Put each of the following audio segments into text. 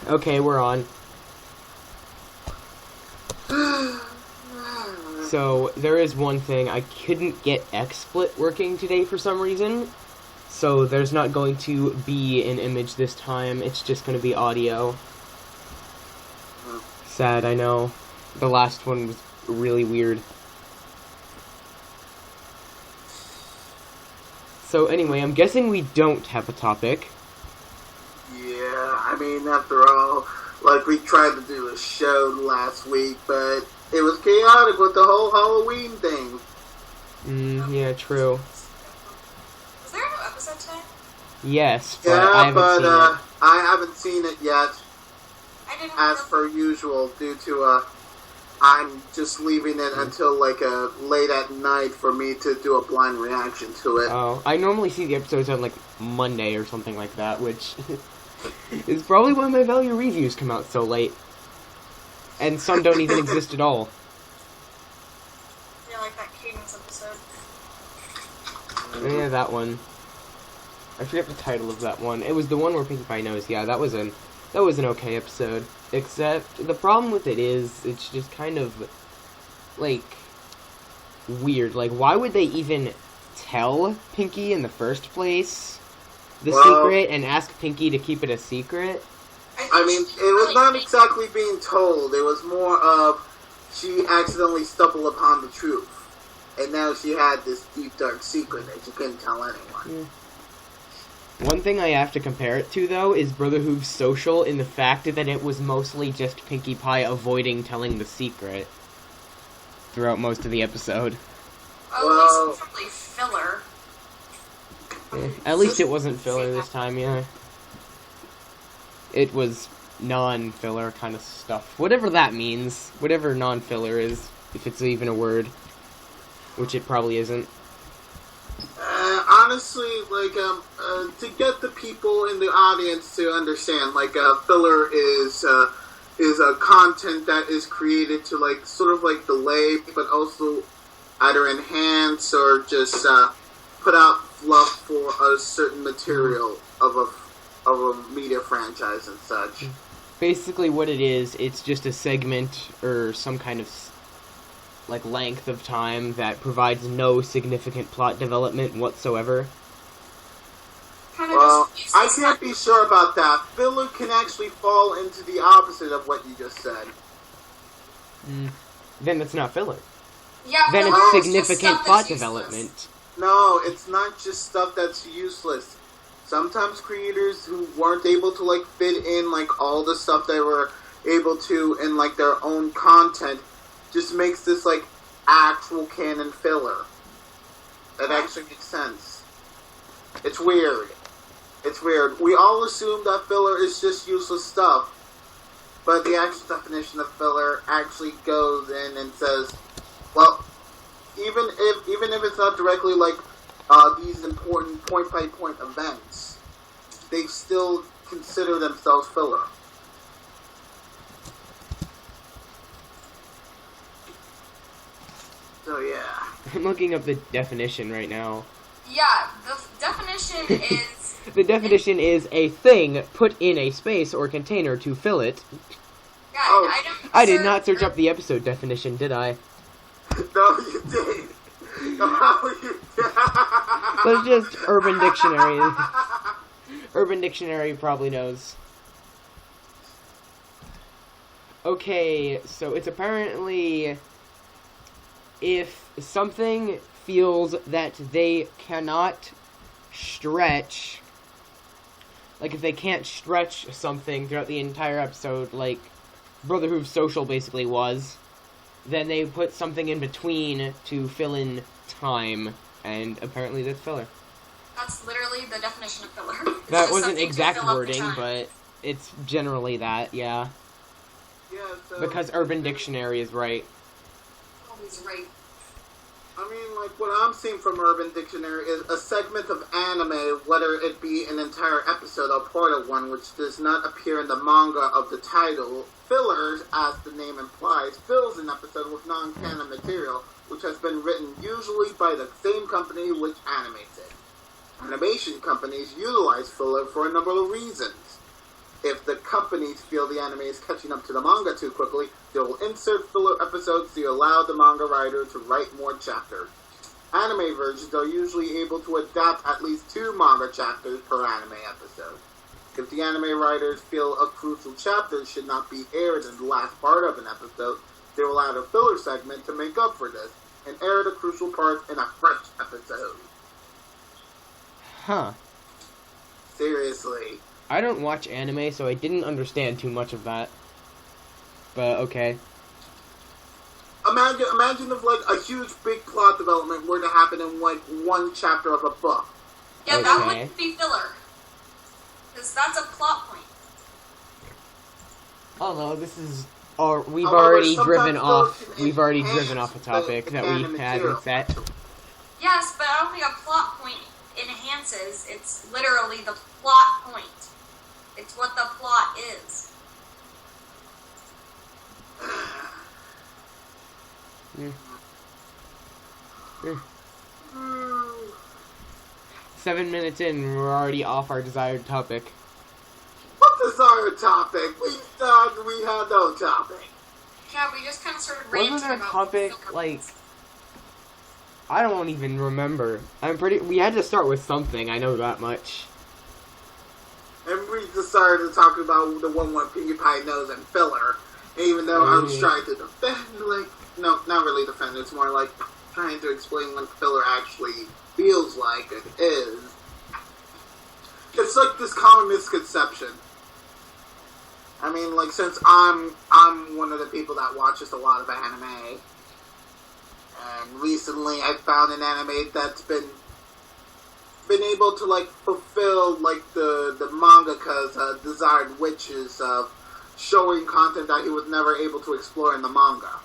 Okay, we're on. So, there is one thing. I couldn't get XSplit working today for some reason. So, there's not going to be an image this time. It's just going to be audio. Sad, I know. The last one was really weird. So, anyway, I'm guessing we don't have a topic. Yeah, I mean, after all, like, we tried to do a show last week, but it was chaotic with the whole Halloween thing. Yeah, true. Was there a new episode today? Yes, but Yeah, I haven't seen it. I haven't seen it yet, I didn't. as per usual, due to, I'm just leaving it until, like, late at night for me to do a blind reaction to it. Oh, I normally see the episodes on, like, Monday or something like that, which is probably why my value reviews come out so late. And some don't even exist at all. Yeah, like that Cadence episode. Yeah, that one. I forget the title of that one. It was the one where Pinkie Pie knows. Yeah, that was an okay episode. Except, the problem with it is, it's just kind of, like, weird. Like, why would they even tell Pinkie in the first place the secret and ask Pinkie to keep it a secret? I mean, it was not exactly being told. It was more of she accidentally stumbled upon the truth. And now she had this deep, dark secret that she couldn't tell anyone. One thing I have to compare it to, though, is Brotherhood's Social in the fact that it was mostly just Pinkie Pie avoiding telling the secret throughout most of the episode. Oh, at least it's probably filler. At least it wasn't filler this time, yeah. It was non-filler kind of stuff. Whatever that means. Whatever non-filler is, if it's even a word. Which it probably isn't. Honestly, like, to get the people in the audience to understand, like, filler is a content that is created to, like, sort of, like, delay, but also either enhance or just, put out fluff for a certain material of a media franchise and such. Basically what it is, it's just a segment or some kind of like length of time that provides no significant plot development whatsoever. Well, I can't be sure about that. Filler can actually fall into the opposite of what you just said. Then it's not filler. Yeah, then it's significant plot development. No, it's not just stuff that's useless. Sometimes creators who weren't able to, like, fit in, like, all the stuff they were able to in, like, their own content just makes this, like, actual canon filler. That actually makes sense. It's weird. It's weird. We all assume that filler is just useless stuff, but the actual definition of filler actually goes in and says, well, even if it's not directly, like, these important point-by-point events, they still consider themselves filler. So, yeah. I'm looking up the definition right now. Yeah, the definition is... The definition is a thing put in a space or container to fill it. Yeah, I did not search up the episode definition, did I? No, you did. No, you did. Let's just Urban Dictionary. Urban Dictionary probably knows. Okay, so it's apparently if something feels that they cannot stretch, like if they can't stretch something throughout the entire episode, like Brotherhood Social basically was, then they put something in between to fill in time, and apparently that's filler. That's literally the definition of filler. That wasn't exact wording, but it's generally that, yeah. Yeah, so, because Urban Dictionary is right. Always right. I mean, like, what I'm seeing from Urban Dictionary is a segment of anime, whether it be an entire episode or part of one, which does not appear in the manga of the title. Fillers, as the name implies, fills an episode with non-canon material, which has been written usually by the same company which animates it. Animation companies utilize filler for a number of reasons. If the companies feel the anime is catching up to the manga too quickly, they will insert filler episodes to allow the manga writer to write more chapters. Anime versions are usually able to adapt at least 2 manga chapters per anime episode. If the anime writers feel a crucial chapter should not be aired in the last part of an episode, they will add a filler segment to make up for this, and air the crucial part in a fresh episode. Huh. Seriously. I don't watch anime, so I didn't understand too much of that. But, okay. Imagine if, like, a huge, big plot development were to happen in, like, one chapter of a book. Yeah, that wouldn't be filler. Because that's a plot point. Oh no, this is... we've However, already sometimes driven those off... can We've already enhance driven off a topic the that we canon had material. with that. Yes, but I don't think a plot point enhances. It's literally the plot point. It's what the plot is. Mm. 7 minutes in, we're already off our desired topic. What desired topic? We thought we had no topic. Yeah, we just kind of started ranting Wasn't our about topic, filler like... points. I don't even remember. We had to start with something, I know that much. And we decided to talk about the one where PewDiePie knows and filler. Even though I was trying to defend, like, no, not really defend, it's more like trying to explain what filler actually feels like and is. It's like this common misconception. I mean, like, since I'm one of the people that watches a lot of anime, and recently I found an anime that's been able to, like, fulfill, like, the mangaka's desired wishes of showing content that he was never able to explore in the manga.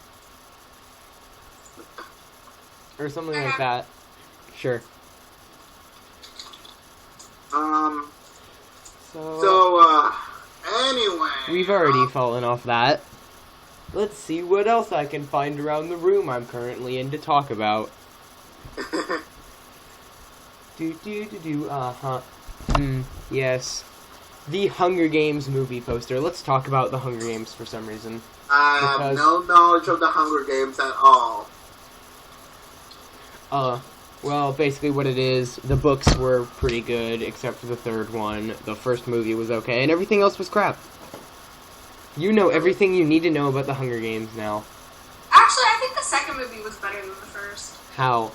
Or something like that. Sure. Anyway. We've already fallen off that. Let's see what else I can find around the room I'm currently in to talk about. Yes. The Hunger Games movie poster. Let's talk about the Hunger Games for some reason. I have no knowledge of the Hunger Games at all. Well, basically what it is, the books were pretty good, except for the third one. The first movie was okay, and everything else was crap. You know everything you need to know about the Hunger Games now. Actually, I think the second movie was better than the first. How?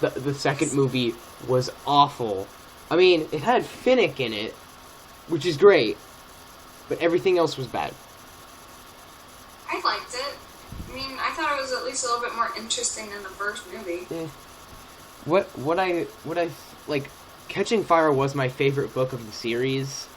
The second movie was awful. I mean, it had Finnick in it, which is great, but everything else was bad. I liked it. I mean, I thought it was at least a little bit more interesting than the first movie. What I like, Catching Fire was my favorite book of the series.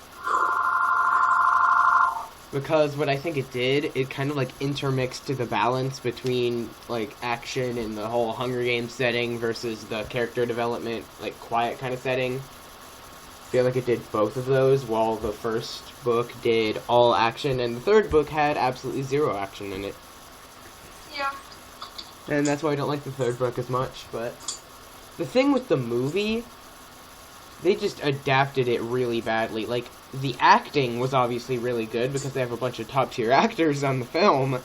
Because what I think it did, it kind of, like, intermixed the balance between, like, action and the whole Hunger Games setting versus the character development, like, quiet kind of setting. I feel like it did both of those, while the first book did all action, and the third book had absolutely zero action in it. Yeah. And that's why I don't like the third book as much, but... The thing with the movie, they just adapted it really badly. Like, the acting was obviously really good because they have a bunch of top-tier actors on the film.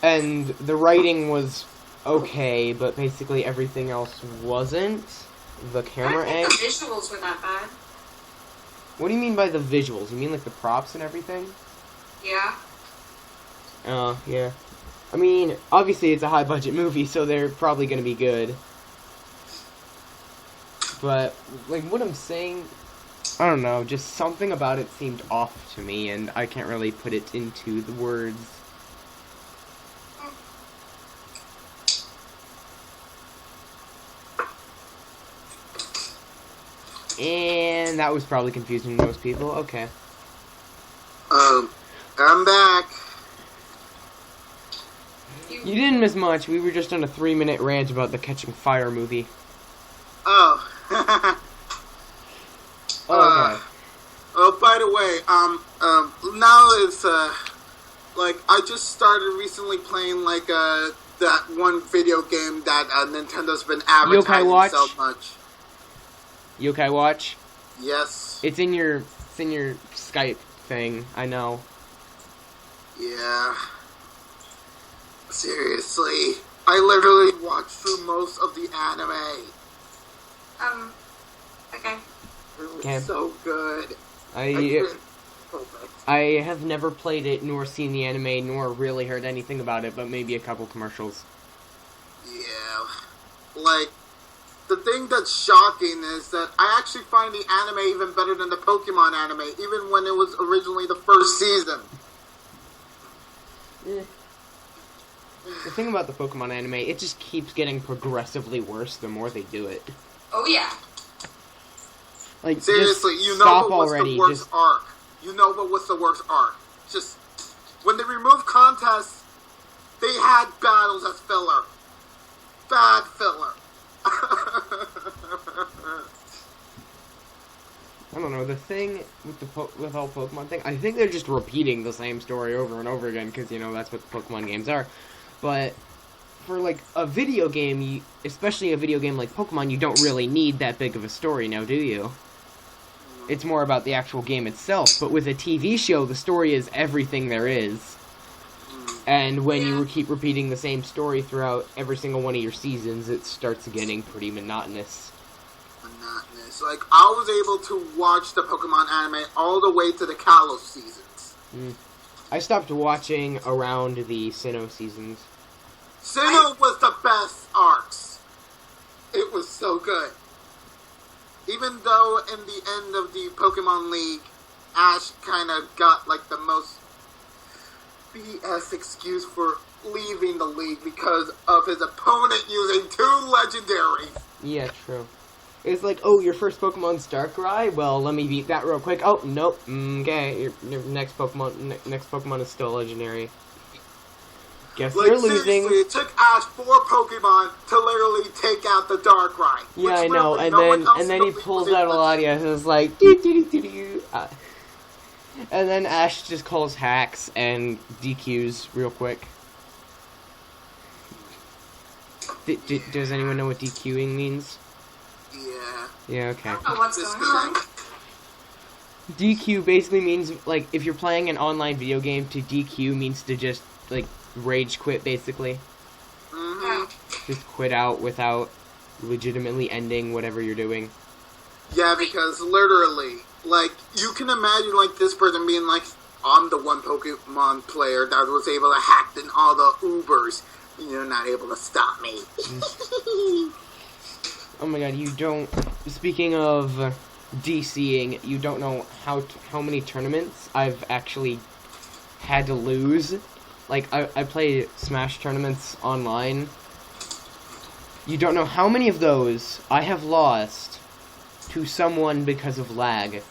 And the writing was okay, but basically everything else wasn't. The camera I don't angle... think the visuals were that bad. What do you mean by the visuals? You mean like the props and everything? Yeah. Yeah. I mean, obviously it's a high-budget movie, so they're probably gonna be good. But, like, what I'm saying, I don't know, just something about it seemed off to me, and I can't really put it into the words. And that was probably confusing to most people. Okay. I'm back. You didn't miss much. We were just on a 3-minute rant about the Catching Fire movie. Oh. Okay. Oh, by the way, now it's, like, I just started recently playing, like, that one video game that Nintendo's been advertising Watch? so much. Yokai Watch? Yes. It's in your It's in your Skype thing, I know. Yeah. Seriously. I literally watched through most of the anime. Okay. It was Okay. so good. Perfect. I have never played it, nor seen the anime, nor really heard anything about it, but maybe a couple commercials. Yeah. Like, the thing that's shocking is that I actually find the anime even better than the Pokemon anime, even when it was originally the first season. The thing about the Pokemon anime, it just keeps getting progressively worse the more they do it. Oh yeah. Like, Seriously, just you know stop what was already. the worst arc. You know what was the worst arc. Just, when they removed contests, they had battles as filler. Bad filler. I don't know, the thing with the with all Pokemon thing, I think they're just repeating the same story over and over again, because, you know, that's what the Pokemon games are. But for, like, a video game, especially a video game like Pokemon, you don't really need that big of a story now, do you? It's more about the actual game itself, but with a TV show, the story is everything there is. And when you keep repeating the same story throughout every single one of your seasons, it starts getting pretty monotonous. Like, I was able to watch the Pokemon anime all the way to the Kalos seasons. I stopped watching around the Sinnoh seasons. Sinnoh was the best arcs. It was so good. Even though in the end of the Pokemon League, Ash kind of got, like, the most BS excuse for leaving the league because of his opponent using 2 legendaries. Yeah, true. It's like, oh, your first Pokemon's Darkrai? Well, let me beat that real quick. Oh, nope. Okay, your next Pokemon is still legendary. Guess Like, you're losing. seriously, it took Ash 4 Pokemon to literally take out the Darkrai. Yeah, I which know. literally And then he pulls out Aladia and is like, doo-doo-doo-doo-doo. And then Ash just calls hacks and DQs real quick. Does anyone know what DQing means? Yeah. Yeah, okay. I don't know what's going on. DQ basically means, like, if you're playing an online video game, to DQ means to just, like, rage quit, basically. Mm-hmm. Just quit out without legitimately ending whatever you're doing. Yeah, because literally, like, you can imagine, like, this person being like, I'm the one Pokemon player that was able to hack in all the Ubers. You're not able to stop me. Oh my god, you don't... Speaking of DCing, you don't know how many tournaments I've actually had to lose. Like, I play Smash tournaments online. You don't know how many of those I have lost to someone because of lag.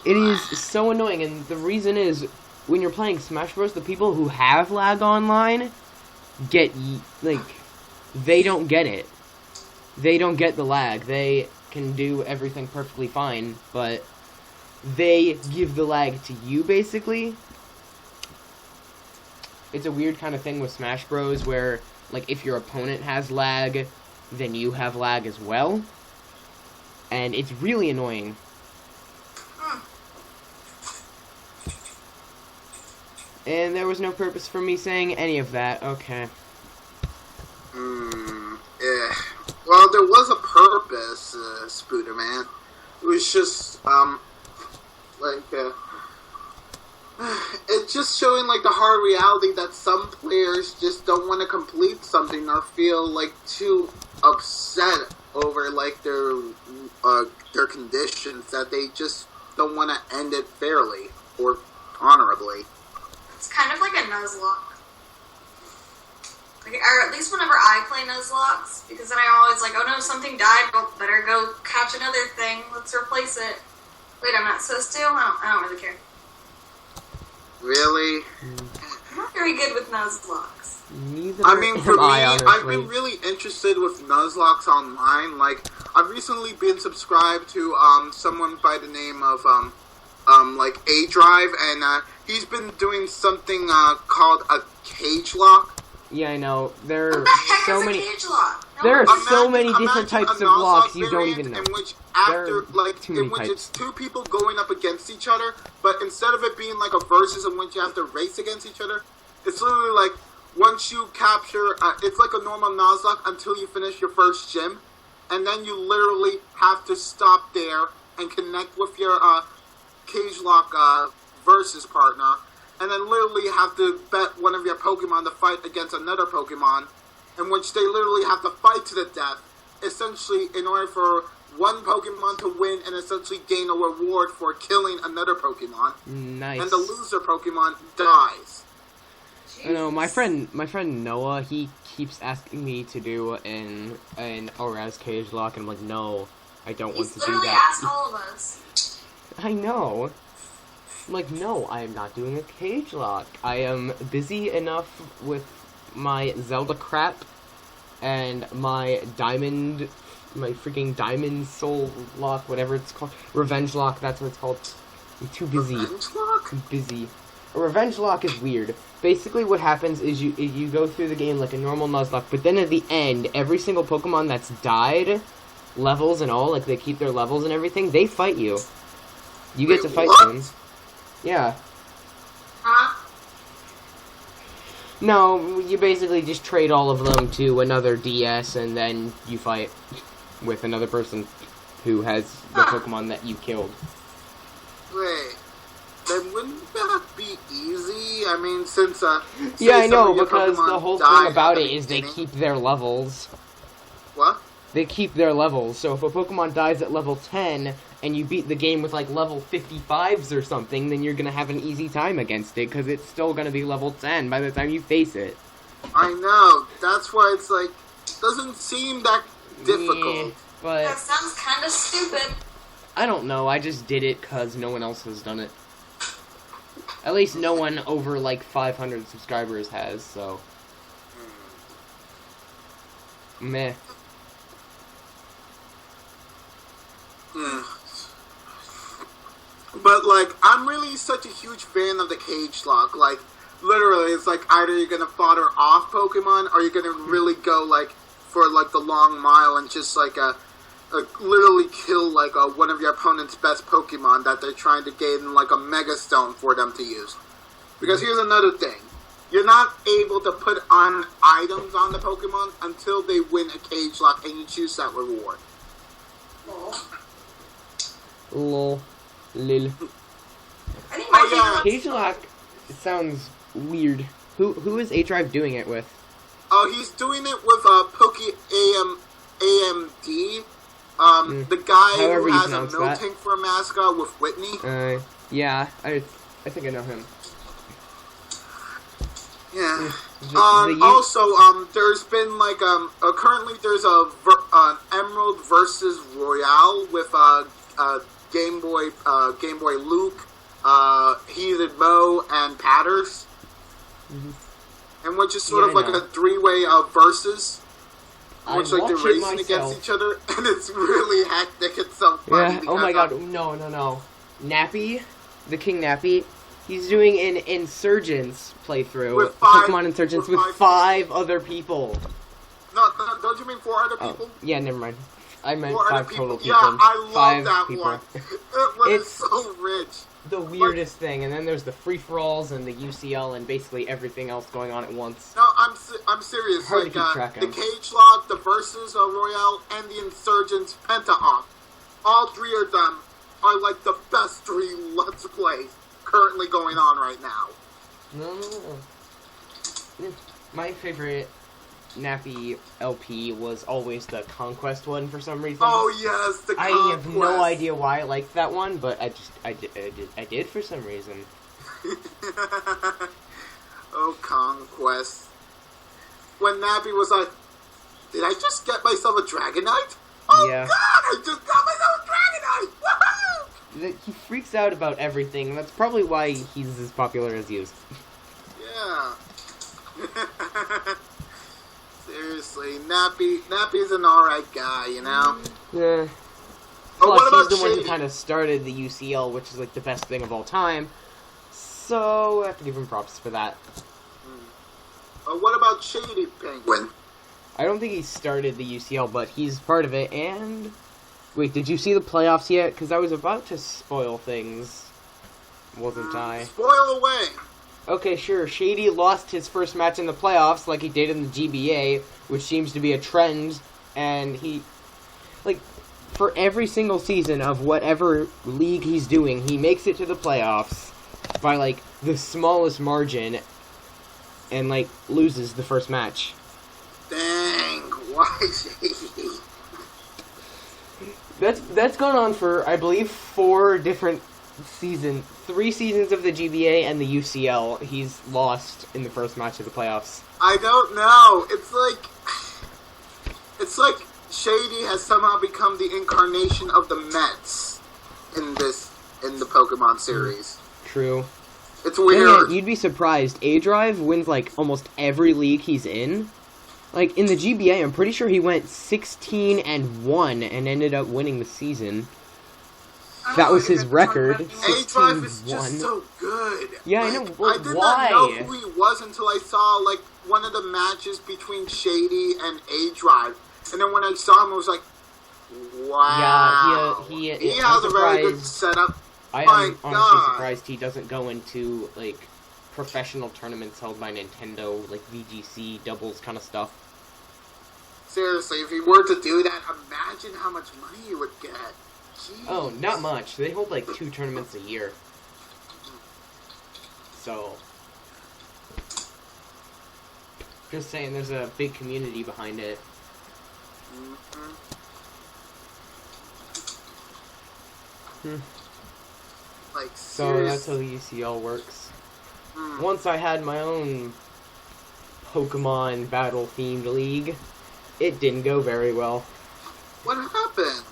It is so annoying, and the reason is, when you're playing Smash Bros., the people who have lag online get, like, they don't get it. They don't get the lag. They can do everything perfectly fine, but they give the lag to you, basically. It's a weird kind of thing with Smash Bros. Where, like, if your opponent has lag, then you have lag as well. And it's really annoying. And there was no purpose for me saying any of that. Okay. Yeah. Well, there was a purpose, Spooderman. It was just, it's just showing, like, the hard reality that some players just don't want to complete something or feel, like, too upset over, like, their conditions that they just don't want to end it fairly or honorably. It's kind of like a Nuzlocke. Like, or at least whenever I play Nuzlocks, because then I'm always like, oh no, something died, well, better go catch another thing, let's replace it. Wait, I'm not supposed to? I don't really care. Really? I'm not very good with Nuzlocke. Neither I mean, for am me, honestly. I've been really interested with Nuzlocke online. Like, I've recently been subscribed to someone by the name of like A Drive, and he's been doing something called a cage lock. Yeah, I know. There What are the heck so is many. a cage lock? There are Imagine- so many different imagine types a of locks Nuzlocke you don't even variant know. In which There are too many types. it's two people going up against each other, but instead of it being like a versus in which you have to race against each other, it's literally like once you capture, it's like a normal Nuzlocke until you finish your first gym, and then you literally have to stop there and connect with your cage lock versus partner, and then literally have to bet one of your Pokemon to fight against another Pokemon, in which they literally have to fight to the death, essentially in order for one Pokemon to win and essentially gain a reward for killing another Pokemon. Nice. And the loser Pokemon dies. I know my friend Noah. He keeps asking me to do an ORAS cage lock, and I'm like, no, I don't want He's to do literally that. asked all of us. I know. I'm like, no, I am not doing a cage lock. I am busy enough with my Zelda crap and my freaking Diamond Soul lock, whatever it's called, Revenge lock. That's what it's called. I'm too busy. Revenge Lock? I'm busy. A Revenge lock is weird. Basically, what happens is you go through the game like a normal Nuzlocke, but then at the end, every single Pokemon that's died, levels and all, like they keep their levels and everything, they fight you. You get Wait, to fight what? them. Yeah. Huh? No, you basically just trade all of them to another DS, and then you fight with another person who has the Pokemon that you killed. Wait. Then wouldn't that be easy? I mean, since Yeah, I some know, of your because Pokemon the whole died thing about at it the is they beginning. keep their levels. What? They keep their levels, so if a Pokemon dies at level 10, and you beat the game with, like, level 55s or something, then you're gonna have an easy time against it, because it's still gonna be level 10 by the time you face it. I know. That's why it's like, doesn't seem that difficult. Yeah, but, That sounds kind of stupid. I don't know, I just did it because no one else has done it. At least no one over, like, 500 subscribers has, so... Meh. Hmm. But, like, I'm really such a huge fan of the cage lock. Like, literally, it's like either you're gonna fodder off Pokemon, or you're gonna really go, like, for, like, the long mile and just, like, literally kill, like, one of your opponent's best Pokemon that they're trying to gain, like, a Mega Stone for them to use. Because here's another thing. You're not able to put on items on the Pokemon until they win a cage lock and you choose that reward. Lol. Lil. I think my Oh, favorite Cage lock sounds weird. Who is A-Drive doing it with? He's doing it with AMD. The guy However who you has a pronounce that. Miltank for a mascot with Whitney. Yeah, I think I know him. Yeah. The Also, there's been like currently there's an Emerald versus Royale with Game Boy Luke, Heated Mo, and Patters, and which is sort Yeah, of I like know. a three-way versus. I Which like they're watch it racing myself. against each other, and it's really hectic. It's so funny. Yeah. Oh my because, god. No. Nappy, the King Nappy. He's doing an Insurgents playthrough, With five- Pokemon Insurgents, with with five- 5 other people. No, don't you mean 4 other Oh, people? yeah, never mind. I meant 4 other 5 people. total people. Yeah, I love 5 that people. one. It was It's- so rich. The weirdest thing, and then there's the free-for-alls and the UCL and basically everything else going on at once. No, I'm serious. Hard to Like keep track the of. Cage Lock, the Versus Royale, and the Insurgents Penta-Op. All 3 of them are like the best 3 Let's Plays currently going on right now. No. My favorite Nappy LP was always the Conquest one for some reason. Oh yes, the I have no Conquest. idea why I liked that one, but I did for some reason. Oh, Conquest. When Nappy was like, did I just get myself a Dragonite? Oh Yeah. god, I just got myself a Dragonite! Woohoo! He freaks out about everything, and that's probably why he's as popular as he is. Yeah. Seriously, Nappy's an alright guy, you know? Yeah. Oh, what Plus, about he's the one who Shady? kind of started the UCL, which is like the best thing of all time. So I have to give him props for that. What about Shady Penguin? I don't think he started the UCL, but he's part of it. And wait, did you see the playoffs yet? Because I was about to spoil things, wasn't I? Spoil away. Okay, sure. Shady lost his first match in the playoffs, like he did in the GBA, which seems to be a trend. And he, like, for every single season of whatever league he's doing, he makes it to the playoffs by like the smallest margin, and like loses the first match. Dang, why Shady? That's gone on for, I believe, 3 seasons of the GBA and the UCL. He's lost in the first match of the playoffs. I don't know. It's like Shady has somehow become the incarnation of the Mets in the Pokemon series. True. It's weird. Yeah, you'd be surprised. A-Drive wins like almost every league he's in. Like in the GBA, I'm pretty sure he went 16-1 and ended up winning the season. That was his record. A-Drive is just so good. Yeah, like, I know. Well, I did why? not know who he was until I saw like one of the matches between Shady and A-Drive, and then when I saw him, I was like, "Wow!" Yeah, he has a very good setup. I My am honestly God. surprised he doesn't go into like professional tournaments held by Nintendo, like VGC doubles kind of stuff. Seriously, if he were to do that, imagine how much money he would get. Jeez. Oh, not much. They hold like 2 tournaments a year. So, just saying, there's a big community behind it. Mm-hmm. Like, So that's how the UCL works. Mm. Once I had my own Pokemon battle-themed league, it didn't go very well. What happened?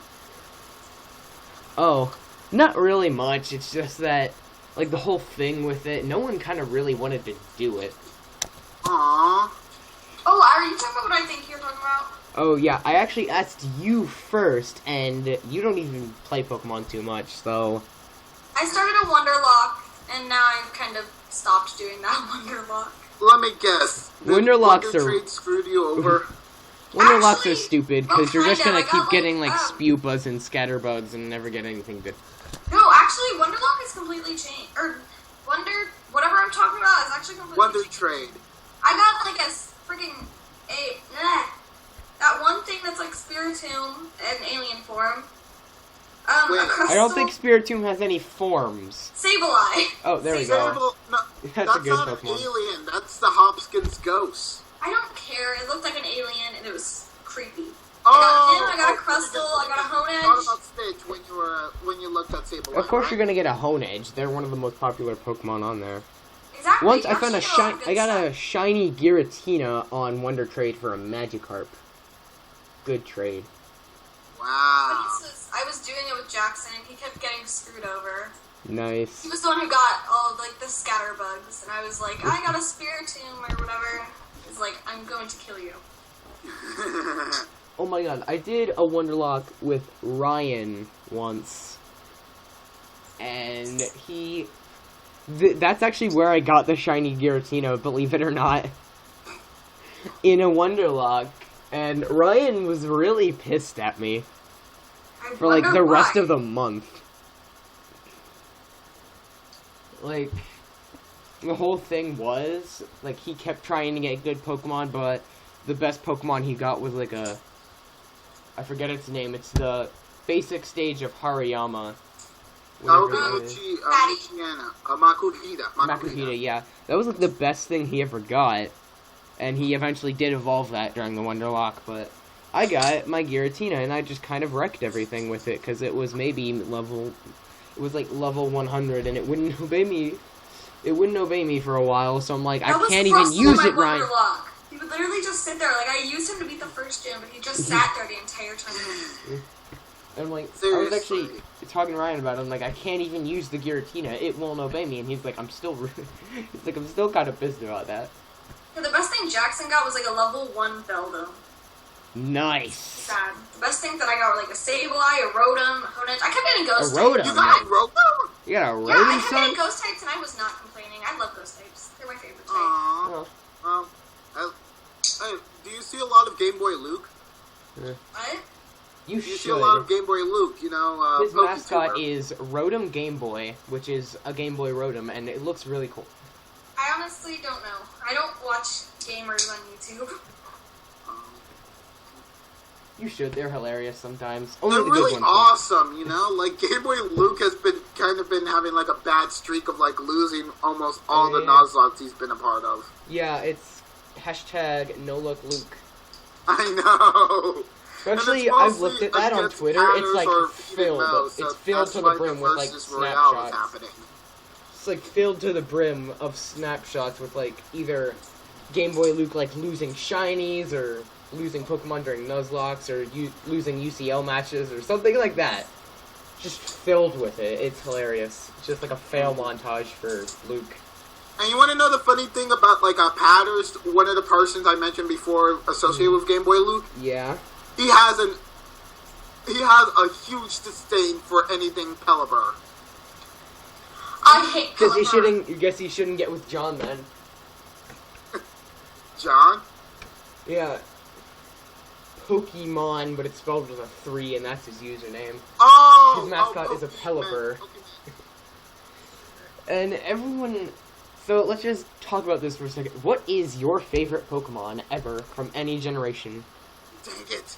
Oh, not really much. It's just that, like, the whole thing with it, no one kind of really wanted to do it. Aww. Oh, are you talking about what I think you're talking about? Oh, yeah, I actually asked you first, and you don't even play Pokemon too much, so... I started a Wonderlock, and now I've kind of stopped doing that Wonderlock. Let me guess. Did Wonderlocks Wonder are- Trade screwed you over? Wonderlocks Actually, are stupid, well, because you're just kind gonna of. I keep got, getting, like, like, Spewbuzz and Scatterbugs and never get anything good. No, actually, Wonderlock is completely changed. Or, whatever I'm talking about is actually completely Wonder changed. Trade. I got, like, that one thing that's like Spiritomb in alien form. Wait, A crystal. I don't think Spiritomb has any forms. Sableye. Oh, there we go. Sable, no, That's that's a good not Pokemon. an alien. That's the Hopkins ghost. I don't care. It looked like an alien, and it was creepy. Oh, I got a Crustle, I got a What Honedge. about Stitch when you looked at Sable? Of course, you're gonna get a Honedge. They're one of the most popular Pokemon on there. Exactly. Once I you found actually get lot of I got good a shiny Giratina on Wonder Trade for a Magikarp. Good trade. Wow. stuff. I was doing it with Jackson, and he kept getting screwed over. Nice. He was the one who got all of, like, the Scatterbugs, and I was like, I got a Spiritomb or whatever. He's like, I'm going to kill you. Oh my god, I did a Wonderlock with Ryan once. And that's actually where I got the shiny Giratina, believe it or not. In a Wonderlock. And Ryan was really pissed at me I for, like, wonder the rest why. of the month. Like, the whole thing was, like, he kept trying to get good Pokemon, but the best Pokemon he got was, like, I forget its name. It's the basic stage of Hariyama. whatever it is. Makuhita, yeah. That was, like, the best thing he ever got. And he eventually did evolve that during the Wonderlock, but I got my Giratina, and I just kind of wrecked everything with it, because it was maybe level 100, and it wouldn't obey me. It wouldn't obey me for a while, so I'm like, I can't even use it, Ryan. Wonderlock. He would literally just sit there. Like, I used him to beat the first gym, but he just sat there the entire time. And I'm like, Seriously. I was actually talking to Ryan about it. I'm like, I can't even use the Giratina. It won't obey me. And he's like, I'm still kind of pissed about that. Yeah, the best thing Jackson got was like a level 1 Beldum. Nice. Sad. The best things that I got were like a Sableye, a Rotom, a Honedge. I kept getting Ghost A Rotom? types. You got a Rotom? You got a Yeah, I Rotom, kept son? getting Ghost types, and I was not complaining. I love Ghost types. They're my favorite type. Aww. Oh. Do you see a lot of Game Boy Luke? What? You Do you see should. a lot of Game Boy Luke? You know, His mascot PokeTuber. is Rotom Game Boy, which is a Game Boy Rotom, and it looks really cool. I honestly don't know. I don't watch gamers on YouTube. You should. They're hilarious sometimes. Only They're the good really ones. Though. awesome, you know. Like Game Boy Luke has been having like a bad streak of like losing almost all the yeah. Nuzlocke he's been a part of. Yeah, it's hashtag no luck Luke. I know. Especially, And it's I've looked at that on against Twitter. It's counters like or filled. females, so It's filled that's to why the brim with like Versus Royale is snapshots. happening. It's like filled to the brim of snapshots with like either Game Boy Luke like losing shinies or losing Pokemon during Nuzlocks or losing UCL matches or something like that. Just filled with it. It's hilarious. It's just like a fail montage for Luke. And you want to know the funny thing about like Patters, one of the persons I mentioned before associated with Game Boy Luke? Yeah. He has a huge disdain for anything Pelipper. I hate Because he Pelipper. shouldn't. You guess he shouldn't get with John then. John? Yeah. Pokemon, but it's spelled with a 3, and that's his username. Oh! His mascot is a Pokemon. Pelipper. Okay. And everyone. So let's just talk about this for a second. What is your favorite Pokemon ever from any generation? Dang it.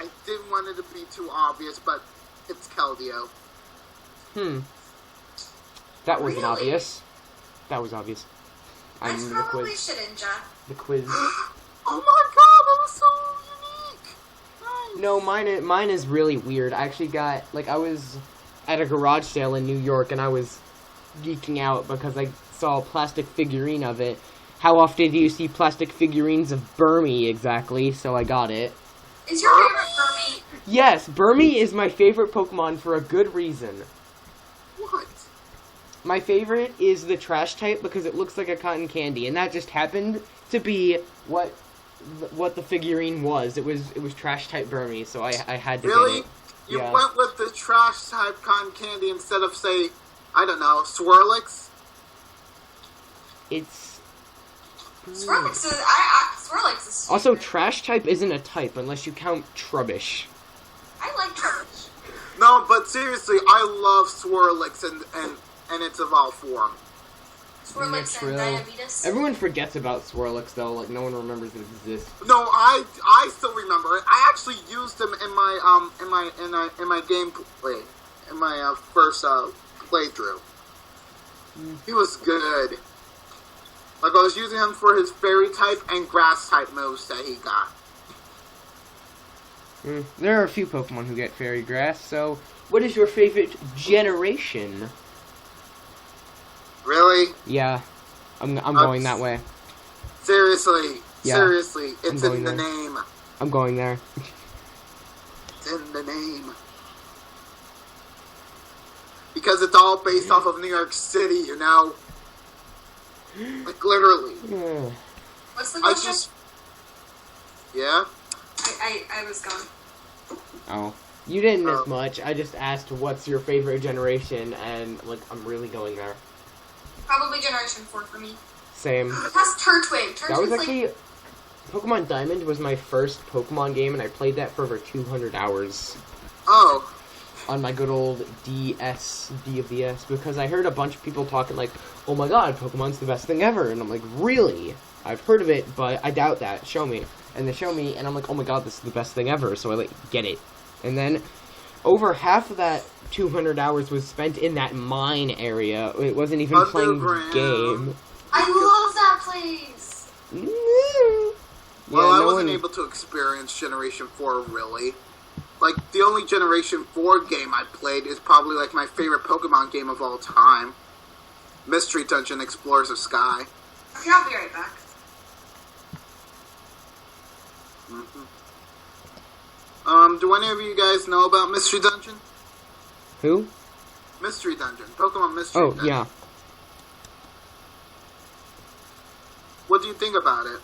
I didn't want it to be too obvious, but it's Keldeo. That wasn't Really? obvious. That was obvious. That's I'm the probably quiz. Shedinja. The quiz. Oh my god, that was so unique! Nice. No, mine is really weird. I actually got, like, I was at a garage sale in New York, and I was geeking out because I saw a plastic figurine of it. How often do you see plastic figurines of Burmy, exactly? So I got it. Is your favorite Burmy? Yes, Burmy is my favorite Pokemon for a good reason. What? My favorite is the trash type because it looks like a cotton candy, and that just happened to be what the figurine was. It was trash type Burmy, so I had to Really? get it. You Yeah. went with the trash type cotton candy instead of, say, I don't know, Swirlix? It's Swirlix is Swirlix is stupid. also trash type isn't a type unless you count Trubbish. I like Trubbish. No, but seriously, I love Swirlix and its evolved form. Swirlix and True. Diabetes. Everyone forgets about Swirlix though, like no one remembers it exists. No, I still remember it. I actually used him in my gameplay, in my first playthrough. He was good. Like I was using him for his fairy type and grass type moves that he got. There are a few Pokemon who get Fairy Grass, so what is your favorite generation? Really? Yeah, I'm going that way. Seriously, Yeah, seriously, it's going in the there. name. I'm going there. It's in the name. Because it's all based off of New York City, you know? Like, literally. Yeah. What's the I question? just... Yeah? I was gone. Oh. You didn't miss Oh. much. I just asked what's your favorite generation, and like I'm really going there. Probably Generation 4 for me. Same. That's Turtwig. That was Turtwig's like actually Pokemon Diamond was my first Pokemon game, and I played that for over 200 hours Oh. on my good old DS because I heard a bunch of people talking like, "Oh my God, Pokemon's the best thing ever," and I'm like, "Really? I've heard of it, but I doubt that. Show me." And they show me, and I'm like, "Oh my God, this is the best thing ever!" So I like get it, and then over half of that 200 hours was spent in that mine area. It wasn't even playing the Underground. game. I love that place. Well, I no wasn't one- able to experience Generation 4, really. Like, the only Generation 4 game I played is probably, like, my favorite Pokemon game of all time. Mystery Dungeon Explorers of Sky. Okay, I'll be right back. Do any of you guys know about Mystery Dungeon? Who? Mystery Dungeon. Pokemon Mystery Oh, Dungeon. yeah. What do you think about it?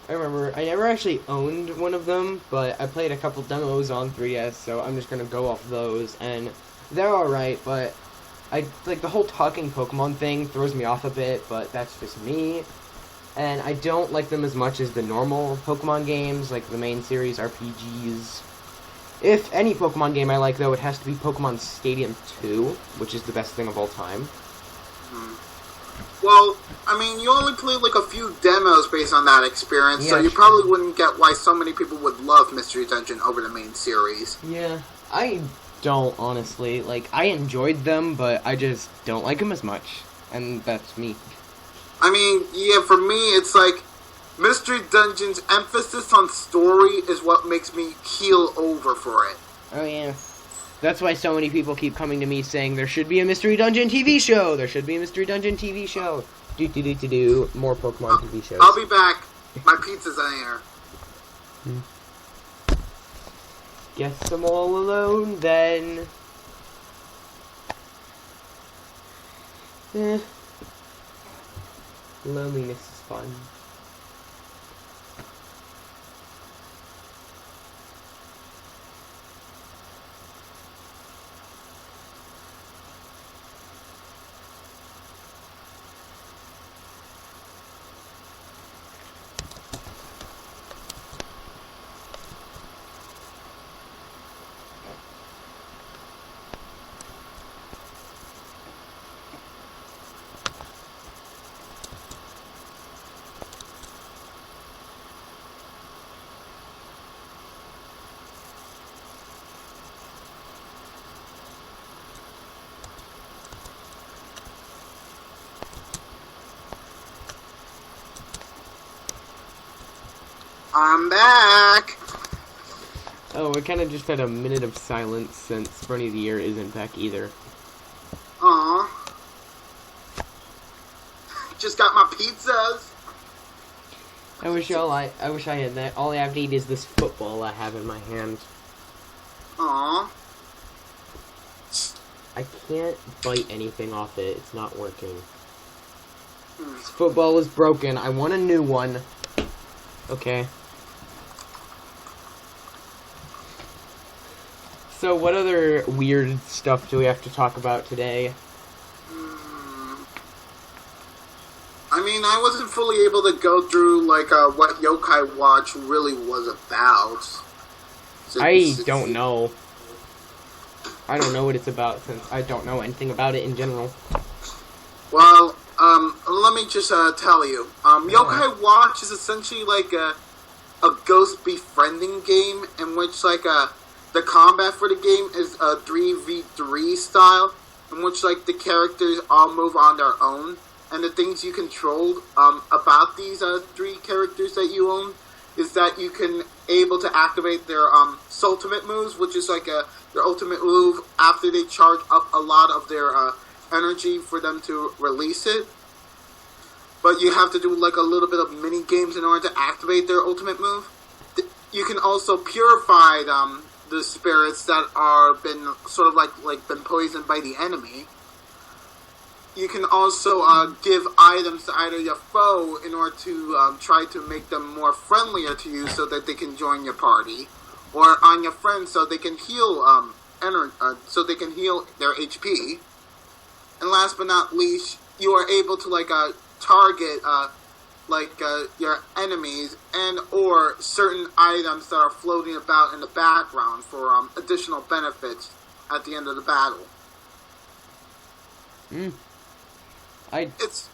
I remember, I never actually owned one of them, but I played a couple demos on 3DS, so I'm just gonna go off those, and they're alright, but I, like, the whole talking Pokemon thing throws me off a bit, but that's just me. And I don't like them as much as the normal Pokemon games, like the main series RPGs. If any Pokemon game I like, though, it has to be Pokemon Stadium 2, which is the best thing of all time. Well, I mean, you only played like a few demos based on that experience, so Yeah, you sure. probably wouldn't get why so many people would love Mystery Dungeon over the main series. Yeah, I don't, honestly. Like, I enjoyed them, but I just don't like them as much. And that's me. I mean, yeah, for me, it's like Mystery Dungeon's emphasis on story is what makes me keel over for it. Oh, yeah. That's why so many people keep coming to me saying there should be a Mystery Dungeon TV show. There should be a Mystery Dungeon TV show. Do. More Pokemon TV shows. I'll be back. My pizza's in there. Guess I'm all alone then. Loneliness is fun. I'm back. Oh, we kind of just had a minute of silence since Bernie the Year isn't back either. Aw. Just got my pizzas. I wish I had that. All I have to eat is this football I have in my hand. Aw. I can't bite anything off it. It's not working. This football is broken. I want a new one. Okay. So what other weird stuff do we have to talk about today? I mean, I wasn't fully able to go through, like, what Yokai Watch really was about. I don't know. I don't know what it's about since I don't know anything about it in general. Well, let me just tell you. Yokai Watch is essentially like a ghost befriending game in which, like, the combat for the game is a 3v3 style, in which, like, the characters all move on their own. And the things you control about these three characters that you own is that you can able to activate their ultimate moves, which is like their ultimate move after they charge up a lot of their energy for them to release it. But you have to do like a little bit of mini games in order to activate their ultimate move. You can also purify the spirits that are been sort of like been poisoned by the enemy. You can also give items to either your foe in order to try to make them more friendlier to you, so that they can join your party, or on your friends so they can heal so they can heal their HP. And last but not least, you are able to target your enemies and or certain items that are floating about in the background for additional benefits at the end of the battle.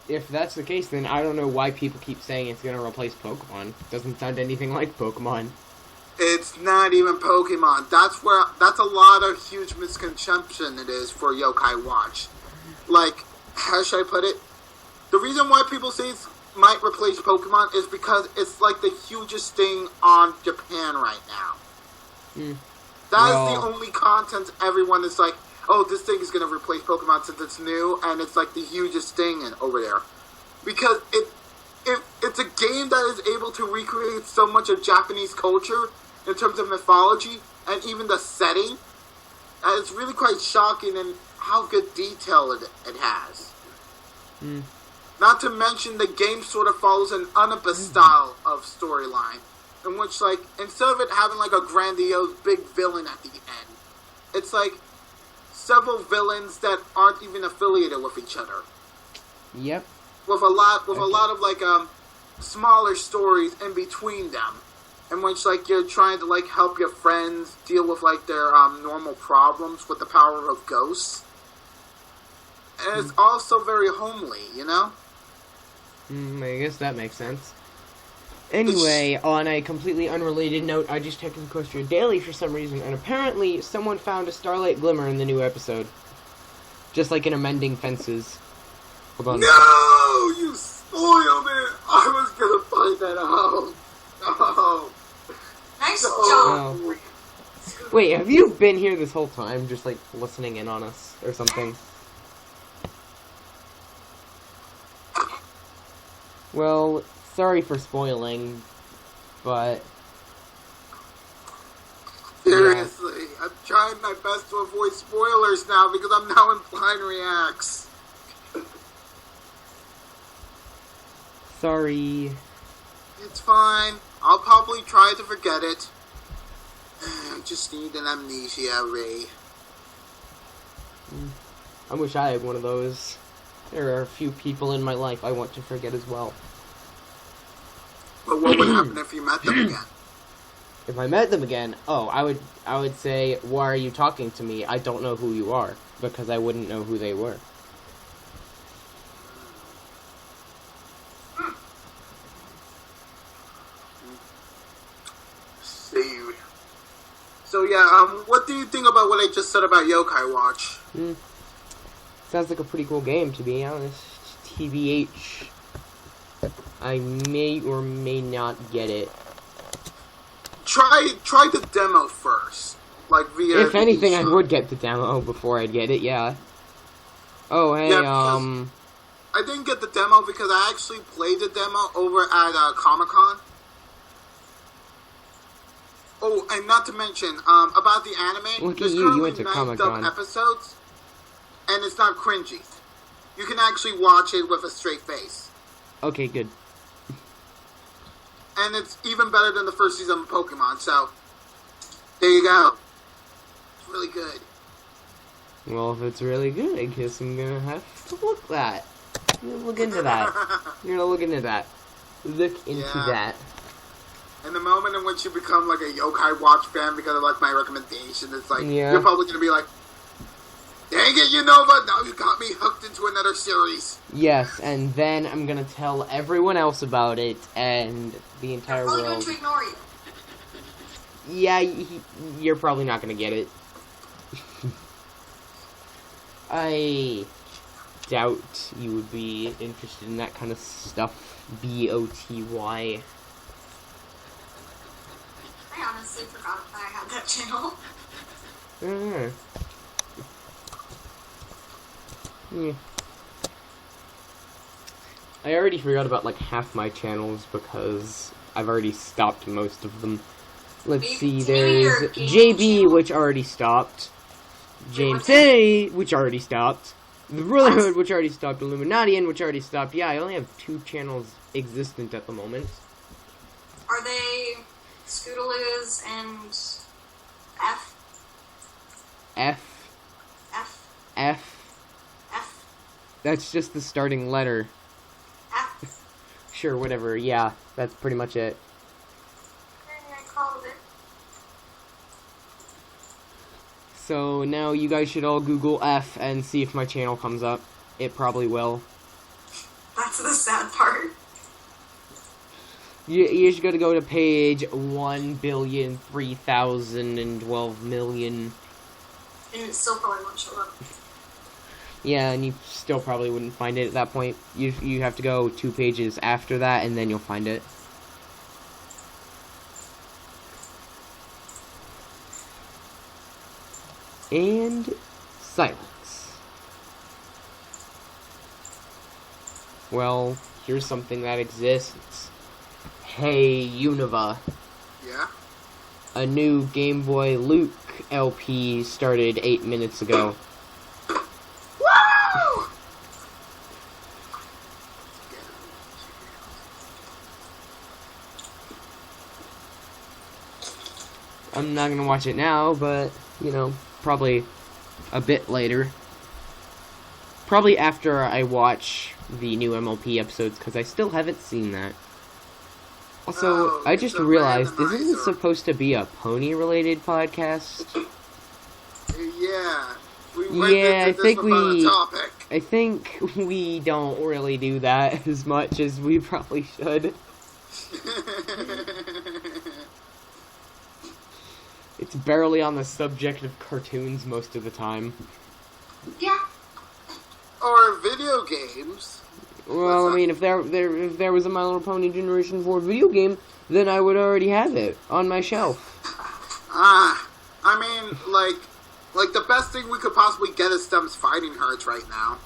If that's the case, then I don't know why people keep saying it's going to replace Pokemon. It doesn't sound anything like Pokemon. It's not even Pokemon. That's a lot of huge misconception it is for Yokai Watch. Like, how should I put it? The reason why people say it might replace Pokemon is because it's like the hugest thing on Japan right now. That is the only content everyone is like, oh, this thing is going to replace Pokemon since it's new, and it's like the hugest thing over there. Because it's a game that is able to recreate so much of Japanese culture in terms of mythology and even the setting. And it's really quite shocking in how good detail it has. Not to mention the game sort of follows an Unaba style of storyline, in which, like, instead of it having like a grandiose big villain at the end, it's like several villains that aren't even affiliated with each other. Yep. With a lot of like smaller stories in between them, in which like you're trying to like help your friends deal with like their normal problems with the power of ghosts. And it's also very homely, you know? I guess that makes sense. Anyway, on a completely unrelated note, I just checked Equestria Daily for some reason, and apparently someone found a starlight glimmer in the new episode. Just like in Amending Fences. Hold on. No! You spoiled it! I was gonna find that out. No. Nice No. job. Wait, have you been here this whole time, just like listening in on us or something? Well, sorry for spoiling, but... Seriously, I'm trying my best to avoid spoilers now because I'm now in Blind Reacts. Sorry. It's fine. I'll probably try to forget it. I just need an amnesia ray. I wish I had one of those. There are a few people in my life I want to forget as well. But what would happen if you met them again? If I met them again, I would say, why are you talking to me? I don't know who you are, because I wouldn't know who they were. See. So yeah, what do you think about what I just said about Yokai Watch? Sounds like a pretty cool game, to be honest. TBH. I may or may not get it. Try the demo first, like via. If anything, I would get the demo before I'd get it. Yeah. Oh, hey, Yeah, I didn't get the demo because I actually played the demo over at Comic-Con. Oh, and not to mention, about the anime, Look at there's you currently went to 9 Comic-Con. episodes, and it's not cringy. You can actually watch it with a straight face. Okay, good. And it's even better than the first season of Pokemon, so there you go. It's really good. Well, if it's really good, I guess I'm gonna have to look that. I'm gonna look into that. You're gonna look into that. Look into Yeah. that. And the moment in which you become like a Yokai Watch fan because of like my recommendation, it's like Yeah. you're probably gonna be like, "Dang it, Unova! Now you got me hooked into another series." Yes, and then I'm gonna tell everyone else about it, and the entire I'm probably world. going to ignore you. Yeah, you're probably not gonna get it. I doubt you would be interested in that kind of stuff. BOTY. I honestly forgot that I had that channel. Yeah. I already forgot about like half my channels because I've already stopped most of them. Let's see, there's JB, which already stopped. James A, which already stopped. The Brotherhood, which already stopped. Illuminatian, which already stopped. Yeah, I only have 2 channels existent at the moment. Are they Scootaloos and F? F. F? F. F? That's just the starting letter. F? Sure, whatever. Yeah, that's pretty much it. I called it. So now you guys should all Google F and see if my channel comes up. It probably will. That's the sad part. You just gotta go to page 1,003,012,000,000. And it still probably won't show up. Yeah, and you still probably wouldn't find it at that point. You have to go 2 pages after that, and then you'll find it. And silence. Well, here's something that exists. Hey, Unova. Yeah. A new Game Boy Luke LP started 8 minutes ago. Woo! I'm not gonna watch it now, but, you know, probably a bit later. Probably after I watch the new MLP episodes, because I still haven't seen that. Also, Oh, I it's just a realized, isn't this randomizer. supposed to be a pony-related podcast? Yeah. We went Yeah, I into this think without a we... topic. I think we don't really do that as much as we probably should. It's barely on the subject of cartoons most of the time. Yeah. Or video games. Well, I mean, if there was a My Little Pony Generation 4 video game, then I would already have it on my shelf. I mean, like the best thing we could possibly get is Stem's Fighting Hearts right now.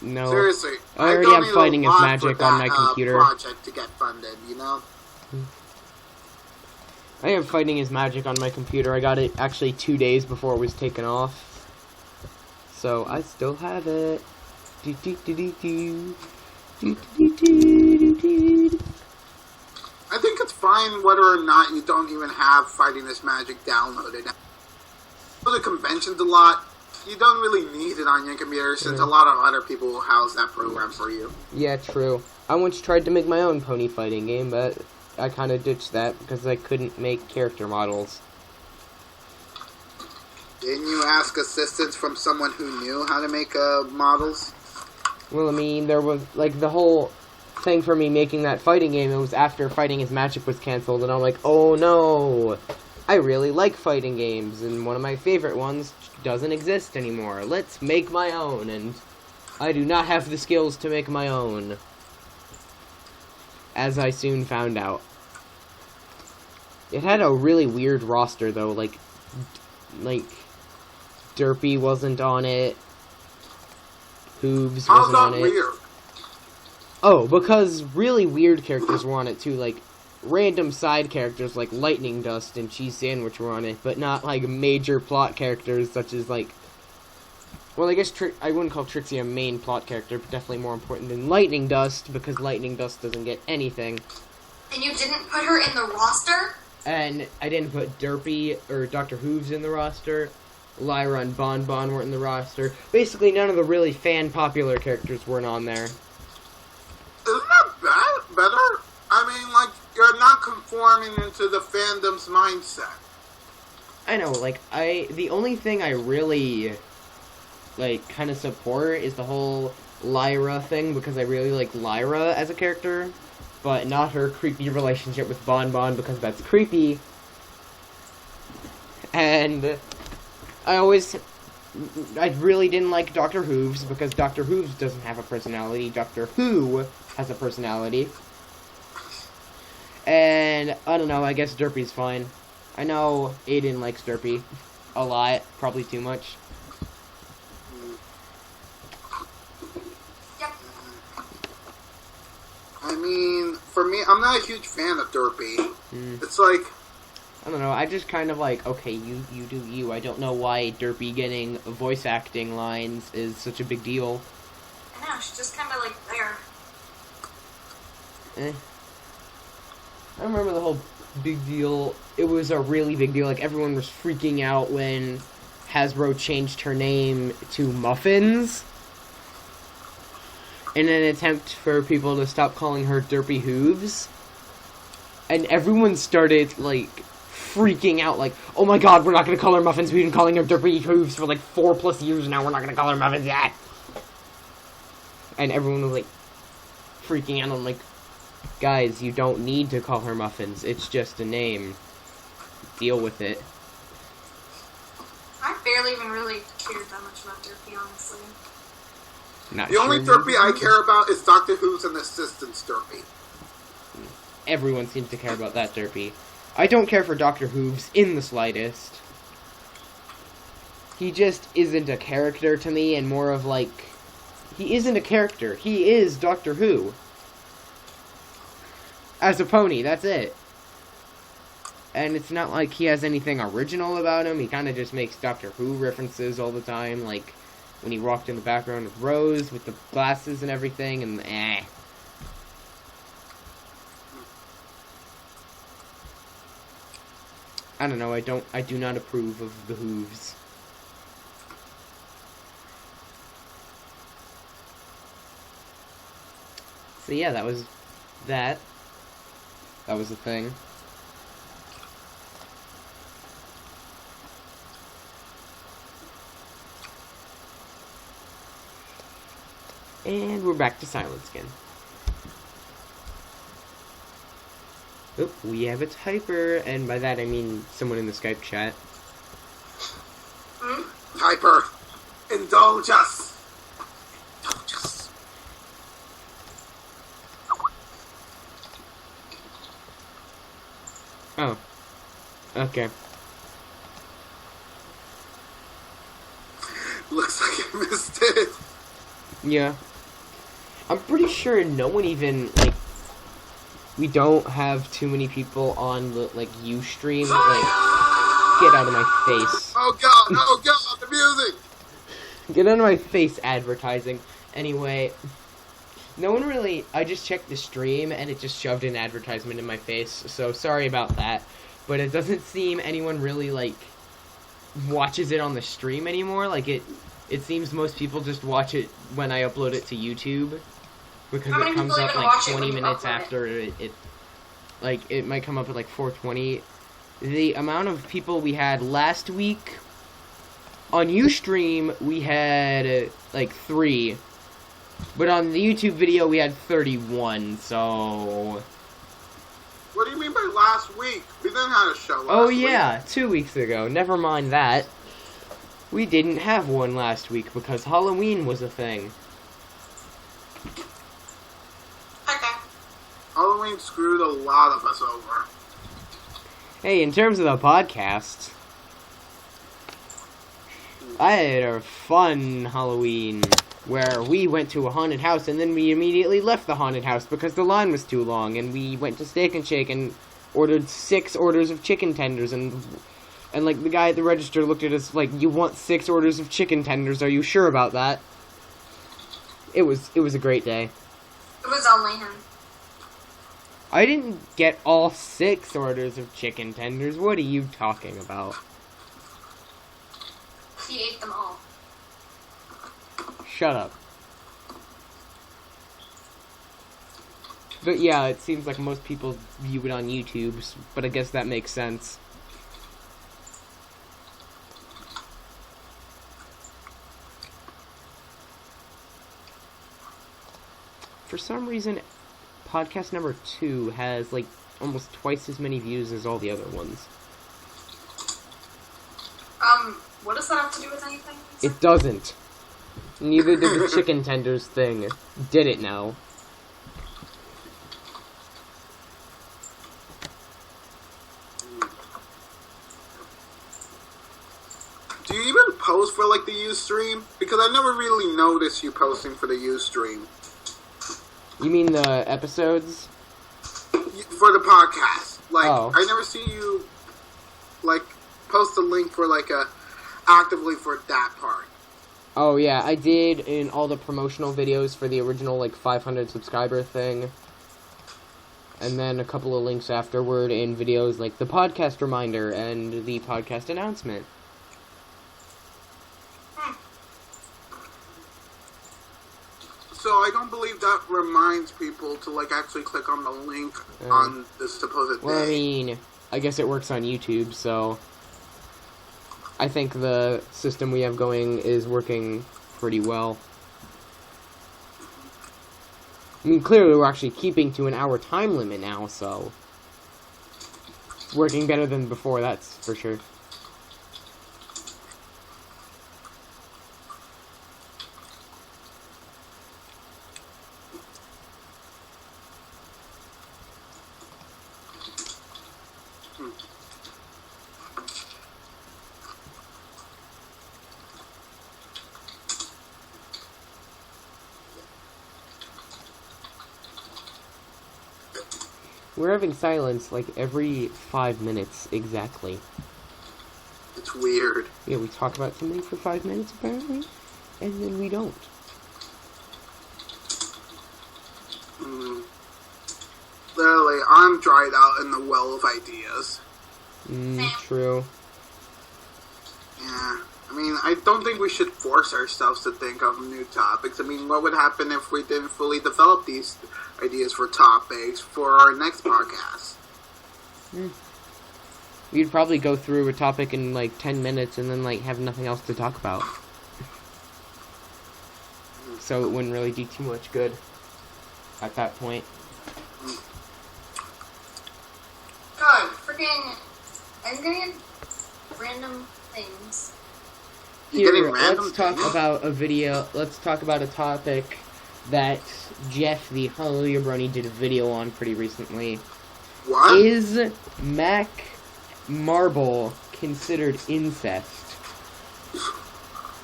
No. Seriously, I already don't have need Fighting a is lot Magic for on that, my computer. Project to get funded, you know. I have Fighting is Magic on my computer. I got it actually 2 days before it was taken off. So, I still have it. I think it's fine whether or not you don't even have Fighting is Magic downloaded. For the conventions a lot, you don't really need it on your computer since a lot of other people will house that program for you. Yeah, true. I once tried to make my own pony fighting game, but I kind of ditched that because I couldn't make character models. Didn't you ask assistance from someone who knew how to make models? Well, I mean, there was, like, the whole thing for me making that fighting game, it was after Fighting is Magic was canceled, and I'm like, oh no! I really like fighting games, and one of my favorite ones doesn't exist anymore. Let's make my own, and I do not have the skills to make my own. As I soon found out. It had a really weird roster, though, like Derpy wasn't on it. Hooves How's wasn't on that it. weird? Oh, because really weird characters were on it too, like random side characters like Lightning Dust and Cheese Sandwich were on it, but not like major plot characters such as like... Well, I guess I wouldn't call Trixie a main plot character, but definitely more important than Lightning Dust, because Lightning Dust doesn't get anything. And you didn't put her in the roster? And I didn't put Derpy or Dr. Hooves in the roster. Lyra and Bon Bon weren't in the roster. Basically, none of the really fan-popular characters weren't on there. Isn't that better? I mean, like, you're not conforming into the fandom's mindset. I know, like, the only thing I really, like, kind of support is the whole Lyra thing, because I really like Lyra as a character, but not her creepy relationship with Bon Bon, because that's creepy. And I really didn't like Dr. Hooves, because Dr. Hooves doesn't have a personality. Doctor Who has a personality. And, I don't know, I guess Derpy's fine. I know Aiden likes Derpy a lot, probably too much. Yep. I mean, for me, I'm not a huge fan of Derpy. Mm. It's like... I don't know, I just kind of like, okay, you do you. I don't know why Derpy getting voice acting lines is such a big deal. I know, she's just kind of like there. I remember the whole big deal. It was a really big deal. Like, everyone was freaking out when Hasbro changed her name to Muffins in an attempt for people to stop calling her Derpy Hooves. And everyone started, like, freaking out, like, oh my god, we're not gonna call her Muffins. We've been calling her Derpy Hooves for, like, 4+ years now. We're not gonna call her Muffins yet. And everyone was, like, freaking out. I'm like, guys, you don't need to call her Muffins. It's just a name. Deal with it. I barely even really cared that much about Derpy, honestly. Not The only Derpy I care about is Doctor Who's and Assistant's Derpy. Everyone seems to care about that Derpy. I don't care for Dr. Hooves in the slightest. He just isn't a character to me, and more of like... He isn't a character. He is Doctor Who. As a pony, that's it. And it's not like he has anything original about him. He kind of just makes Doctor Who references all the time, like when he walked in the background with Rose with the glasses and everything, and I don't know, I do not approve of the Hooves. So yeah, that was that. That was a thing. And we're back to silence again. Oop, we have a typer, and by that I mean someone in the Skype chat. Hyper, indulge us. Indulge us. Oh. Okay. Looks like I missed it. Yeah. I'm pretty sure no one even, like, we don't have too many people on the, like, Ustream. Like, get out of my face. Oh god, the music! Get out of my face, advertising. Anyway, no one really, I just checked the stream and it just shoved an advertisement in my face, so sorry about that. But it doesn't seem anyone really, like, watches it on the stream anymore. Like, it seems most people just watch it when I upload it to YouTube. Because How many it comes people up, even like, watch it 20 when you minutes upload it? after it, like, it might come up at, like, 4:20. The amount of people we had last week on Ustream, we had, like, 3. But on the YouTube video, we had 31, so... What do you mean by last week? We didn't have a show last Oh, week. yeah, 2 weeks ago. Never mind that. We didn't have one last week because Halloween was a thing. Okay. Halloween screwed a lot of us over. Hey, in terms of the podcast, I had a fun Halloween where we went to a haunted house and then we immediately left the haunted house because the line was too long, and we went to Steak and Shake and ordered 6 orders of chicken tenders, and like the guy at the register looked at us like, "You want 6 orders of chicken tenders? Are you sure about that?" It was a great day. It was only him. I didn't get all 6 orders of chicken tenders. What are you talking about? He ate them all. Shut up. But yeah, it seems like most people view it on YouTube, but I guess that makes sense. For some reason, podcast number 2 has, like, almost twice as many views as all the other ones. What does that have to do with anything? It doesn't. Neither did the chicken tenders thing. Did it now? Do you even post for, like, the Ustream? Because I never really noticed you posting for the Ustream. You mean the episodes? For the podcast. Like, Oh. I never see you, like, post a link for, like, actively for that part. Oh yeah, I did in all the promotional videos for the original, like, 500 subscriber thing. And then a couple of links afterward in videos like the podcast reminder and the podcast announcement. So I don't believe that reminds people to, like, actually click on the link on the supposed Well, I day. mean, I guess it works on YouTube, so I think the system we have going is working pretty well. I mean, clearly we're actually keeping to an hour time limit now, so it's working better than before, that's for sure. We're having silence like every 5 minutes exactly. It's weird. Yeah, we talk about something for 5 minutes apparently, and then we don't. Literally, I'm dried out in the well of ideas. True. Yeah. I I mean, I don't think we should force ourselves to think of new topics. I mean, what would happen if we didn't fully develop these ideas for topics for our next podcast? We'd probably go through a topic in like 10 minutes and then like have nothing else to talk about. So it wouldn't really do too much good at that point. God, freaking, I'm getting random things. Here, let's talk about a video. Let's talk about a topic that Jeff, the Hallelujah Brony, did a video on pretty recently. What? Is Mac Marble considered incest?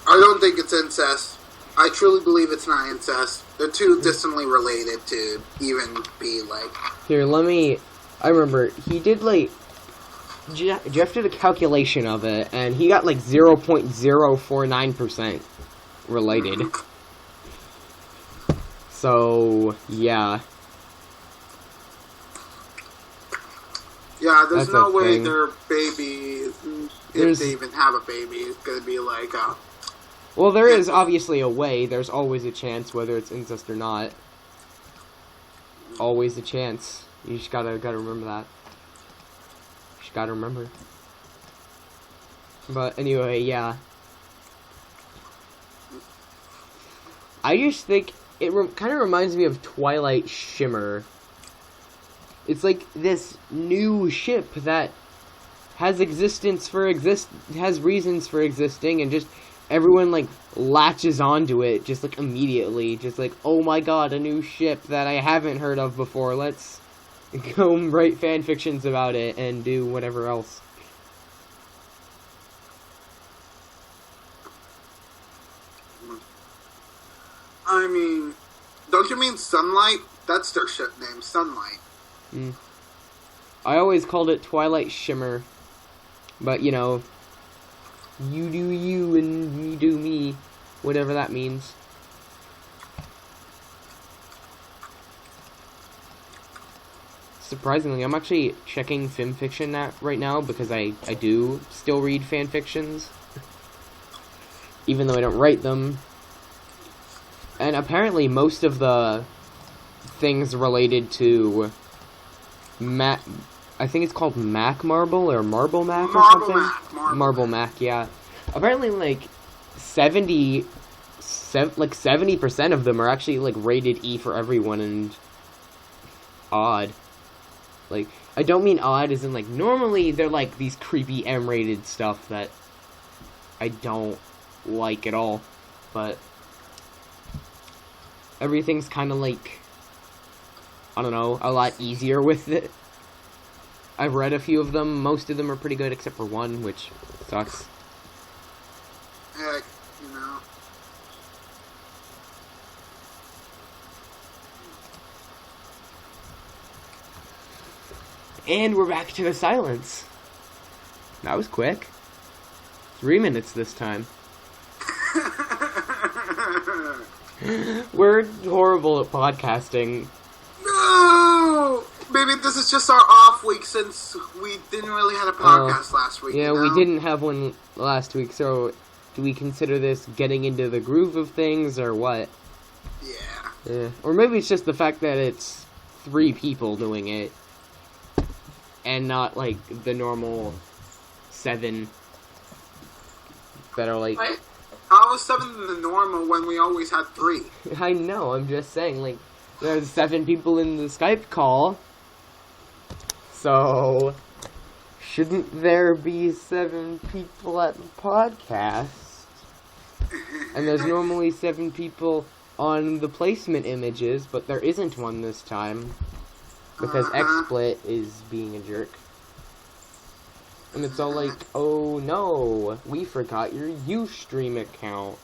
I don't think it's incest. I truly believe it's not incest. They're too distantly related to even be like... Here, I remember, he did like... Jeff did a calculation of it, and he got like 0.049% related. So, yeah. Yeah, there's That's no a way thing. their baby, if they even have a baby, is going to be like... Well, there is obviously a way. There's always a chance, whether it's incest or not. Always a chance. You just gotta remember that. You just gotta remember. But anyway, yeah. I just think it kind of reminds me of Twilight Shimmer. It's like this new ship that has reasons for existing, and just everyone like latches onto it just like immediately, just like, oh my god, a new ship that I haven't heard of before. Let's go write fan fictions about it and do whatever else. I mean, don't you mean Sunlight? That's their ship name, Sunlight. I always called it Twilight Shimmer, but you know, you do you and me do me, whatever that means. Surprisingly, I'm actually checking fanfiction right now because I do still read fanfictions, even though I don't write them. And apparently most of the things related to I think it's called Mac Marble or Marble Mac or something. Marble Mac, yeah. Apparently, like 70% of them are actually like rated E for everyone and odd. Like, I don't mean odd as in like normally they're like these creepy M-rated stuff that I don't like at all, but everything's kind of like, I don't know, a lot easier with it. I've read a few of them. Most of them are pretty good, except for one, which sucks. Heck, you know. And we're back to the silence. That was quick. 3 minutes this time. We're horrible at podcasting. No! Maybe this is just our off week since we didn't really have a podcast last week. Yeah, you know? we didn't have one last week, so do we consider this getting into the groove of things, or what? Yeah. Or maybe it's just the fact that it's 3 people doing it, and not, like, the normal 7 that are, like... What? How was 7 the normal when we always had 3? I know, I'm just saying, like, there's 7 people in the Skype call, so shouldn't there be 7 people at the podcast? And there's normally 7 people on the placement images, but there isn't one this time, because XSplit is being a jerk. And it's all like, oh no, we forgot your Ustream account.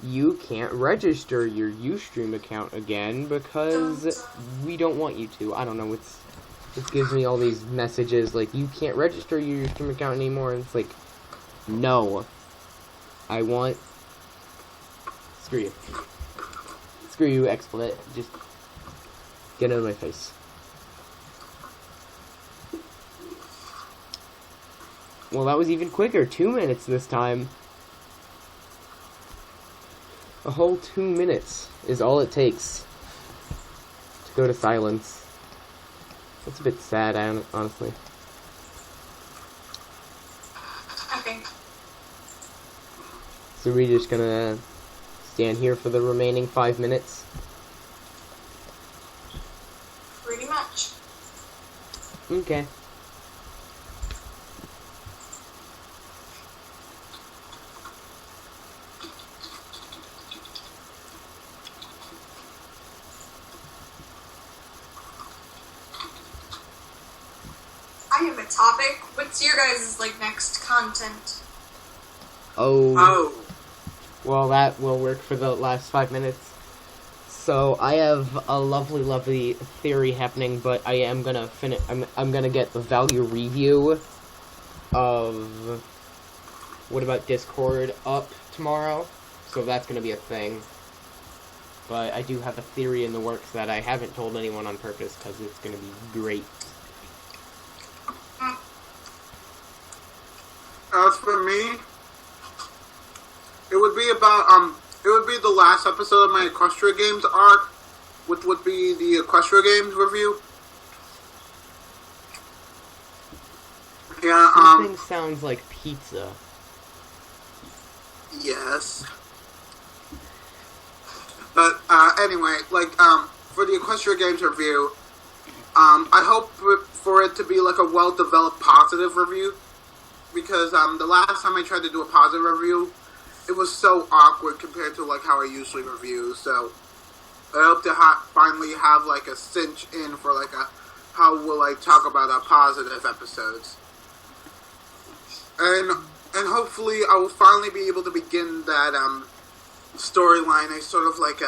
You can't register your Ustream account again because we don't want you to. I don't know, it gives me all these messages like, you can't register your Ustream account anymore. And it's like, no. I want... Screw you. Screw you, XSplit. Just get out of my face. Well, that was even quicker. 2 minutes this time. A whole 2 minutes is all it takes to go to silence. That's a bit sad, honestly. Okay. So we're just gonna stand here for the remaining 5 minutes. Pretty much. Okay. I have a topic. What's your guys' like next content? Oh. Well, that will work for the last 5 minutes. So I have a lovely theory happening, but I am gonna finish. I'm gonna get the value review of What About Discord up tomorrow. So that's gonna be a thing. But I do have a theory in the works that I haven't told anyone on purpose because it's gonna be great. As for me, it would be about it would be the last episode of my Equestria Games arc, which would be the Equestria Games review. Yeah, Something sounds like pizza. Yes. But anyway, like for the Equestria Games review, I hope for it to be like a well-developed, positive review, because the last time I tried to do a positive review, it was so awkward compared to like how I usually review. So I hope to finally have like a cinch in for like a how will I talk about our positive episodes, and hopefully I will finally be able to begin that storyline I sort of like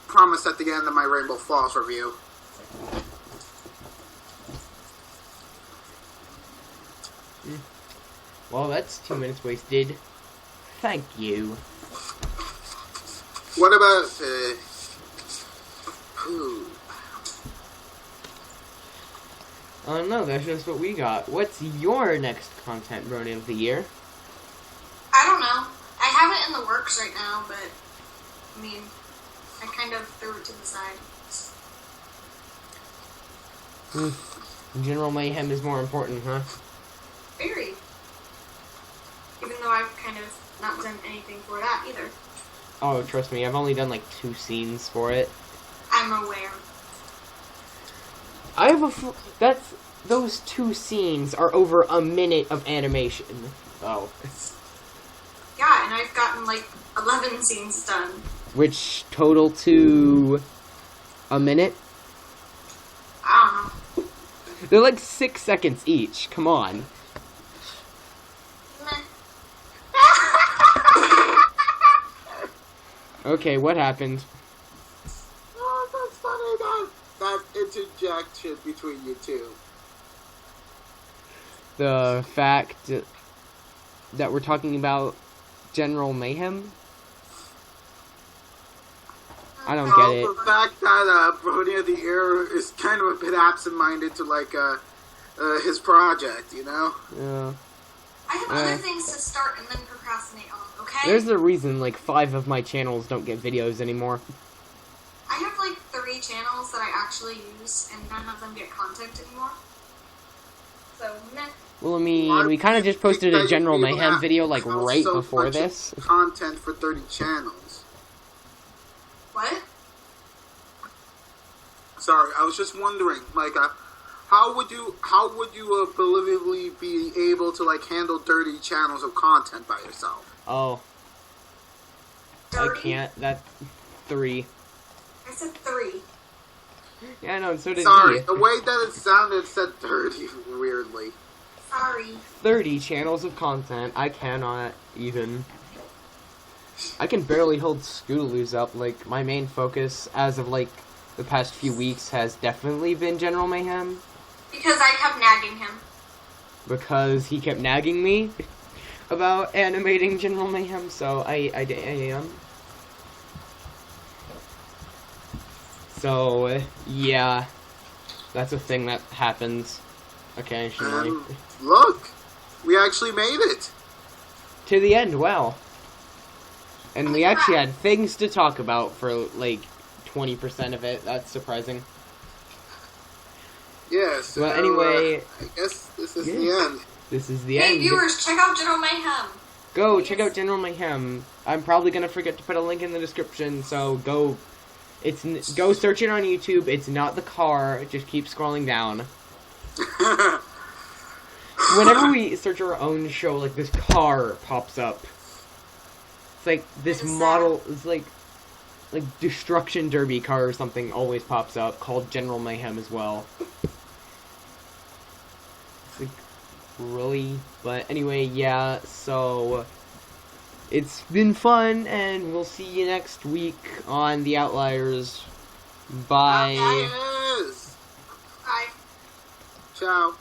promised at the end of my Rainbow Falls review. Well, that's 2 minutes wasted. Thank you. What about No, that's just what we got. What's your next content Brony of the year? I don't know. I have it in the works right now, but I mean, I kind of threw it to the side. General Mayhem is more important, huh? Very. Even though I've kind of not done anything for that either. Oh, trust me, I've only done like 2 scenes for it. I'm aware. I have those 2 scenes are over a minute of animation. Oh. Yeah, and I've gotten like 11 scenes done. Which total to a minute? I don't know. They're like 6 seconds each. Come on. Meh. Okay, what happened? Oh, that's funny, that interjection between you two. The fact that we're talking about General Mayhem? I don't get it. The fact that Brony of the Year is kind of a bit absent-minded to like his project, you know? Yeah. I have other things to start and then procrastinate on, okay? There's the reason like 5 of my channels don't get videos anymore. I have like 3 channels that I actually use, and none of them get content anymore. So, meh. Well, I mean, we kind of just posted a General Mayhem video like right before this. Content for 30 channels. What? Sorry, I was just wondering, like, how would you believably be able to like handle 30 channels of content by yourself? Oh. 30? I can't. That's 3. I said 3. Yeah, I know, and so did Sorry, he. the way that it sounded said 30 weirdly. Sorry. 30 channels of content. I cannot even. I can barely hold Scootaloos up. Like, my main focus as of like the past few weeks has definitely been General Mayhem. Because I kept nagging him. Because he kept nagging me about animating General Mayhem, so I am. So, yeah. That's a thing that happens occasionally. Look! We actually made it! To the end, well. And we actually had things to talk about for, like, 20% of it. That's surprising. Yes. Well, anyway... I guess this is the end. This is the Hey, end. viewers, check out General Mayhem. Go, Please. check out General Mayhem. I'm probably gonna forget to put a link in the description, so go... Go search it on YouTube. It's not the car. Just keep scrolling down. Whenever we search our own show, like, this car pops up. It's like this model, it's like Destruction Derby car or something always pops up, called General Mayhem as well. It's like, really? But anyway, yeah, so it's been fun, and we'll see you next week on the Outliers. Bye. Outliers. Bye. Ciao.